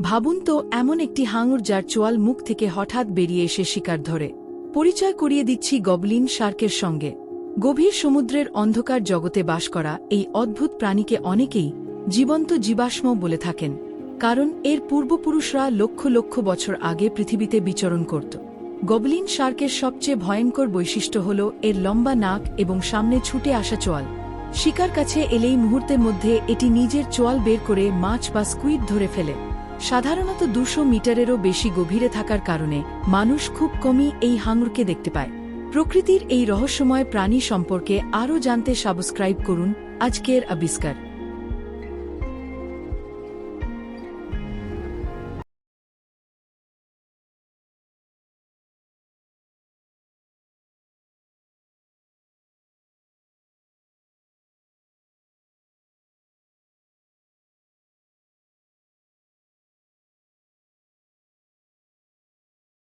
ভাবুন তো, এমন একটি হাঙর যার চোয়াল মুখ থেকে হঠাৎ বেরিয়ে এসে শিকার ধরে। পরিচয় করিয়ে দিচ্ছি গবলিন শার্কের সঙ্গে। গভীর সমুদ্রের অন্ধকার জগতে বাস করা এই অদ্ভুত প্রাণীকে অনেকেই জীবন্ত জীবাশ্ম বলে থাকেন, কারণ এর পূর্বপুরুষরা লক্ষ লক্ষ বছর আগে পৃথিবীতে বিচরণ করত। গবলিন শার্কের সবচেয়ে ভয়ঙ্কর বৈশিষ্ট্য হল এর লম্বা নাক এবং সামনে ছুটে আসা চোয়াল। শিকার কাছে এলেই মুহূর্তের মধ্যে এটি নিজের চোয়াল বের করে মাছ বা স্কুইড ধরে ফেলে। সাধারণত 200 মিটারেরও বেশি গভীরে থাকার কারণে মানুষ খুব কমই এই হাঙরকে দেখতে পায়। প্রকৃতির এই রহস্যময় প্রাণী সম্পর্কে আরও জানতে সাবস্ক্রাইব করুন আজকের আবিষ্কার।